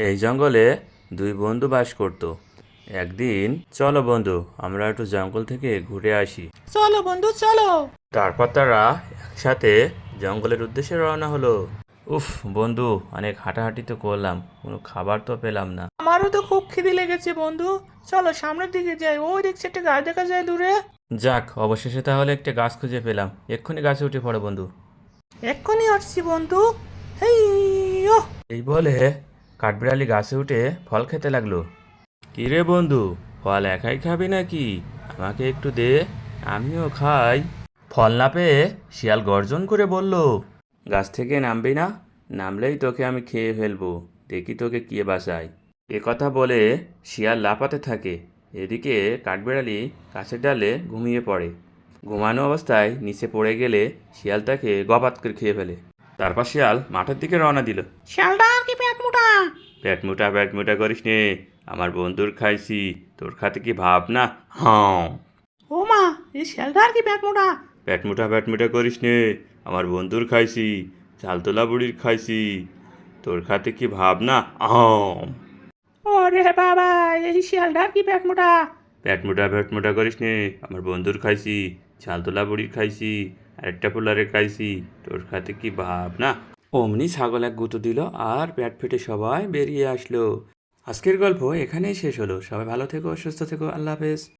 এই জঙ্গলে দুই বন্ধু বাস করত। একদিন, চলো বন্ধু, আমরা একটু জঙ্গল থেকে ঘুরে আসি। চলো বন্ধু চলো। তারপর তারা একসাথে জঙ্গলের উদ্দেশ্যে রওনা হলো। উফ বন্ধু, অনেক হাঁটাহাঁটি তো করলাম, কোনো খাবার তো পেলাম না। আমারও তো খুব খিদে লেগেছে বন্ধু। চলো সামনের দিকে যাই, ওই দেখছি একটা গাছ দেখা যায় দূরে। যাক, অবশেষে তাহলে একটা গাছ খুঁজে পেলাম। এক্ষুনি গাছে উঠে পড়ো বন্ধু। এক্ষুনি আসছি বন্ধু। হেই ও। এই বলে কাঠবিড়ালি গাছে উঠে ফল খেতে লাগলো। কি রে বন্ধু, ফল একাই খাবি নাকি? আমাকে একটু দে, আমিও খাই। ফল না পেয়ে শিয়াল গর্জন করে বলল, গাছ থেকে নামবি না? নামলেই তোকে আমি খেয়ে ফেলবো, দেখি তোকে কে বাঁচায়। এ কথা বলে শিয়াল লাফাতে থাকে। এদিকে কাঠবিড়ালি গাছের ডালে ঘুমিয়ে পড়ে। ঘুমানো অবস্থায় নিচে পড়ে গেলে শিয়াল তাকে গবাত করে খেয়ে ফেলে। তারপর শিয়াল মাঠের দিকে রওনা দিল। শিয়ালটা আর কি পেট মোটা। পেট মোটা করিস নে, আমার বন্ধুর খাইছি, তোর খাতে কি ভাব না? হাঁ। ও মা, এই শিয়ালটা আর কি পেট মোটা। পেট মোটা করিস নে, আমার বন্ধুর খাইছি, ঝালতোলা বুড়ির খাইছি, তোর খাতে কি ভাব না? আম। ওরে বাবা, এই শিয়ালটা আর কি পেট মোটা। পেট মোটা করিস নে, আমার বন্ধুর খাইছি, ঝালতোলা বুড়ির খাইছি, আরেকটা পোলারে খাইছি, তোর খাতে কি ভাব না? অমনি ছাগল এক গুঁতো দিল আর পেট ফেটে সবাই বেরিয়ে আসলো। আজকের গল্প এখানেই শেষ হলো। সবাই ভালো থেকো, সুস্থ থেকো, আল্লাহ হাফেজ।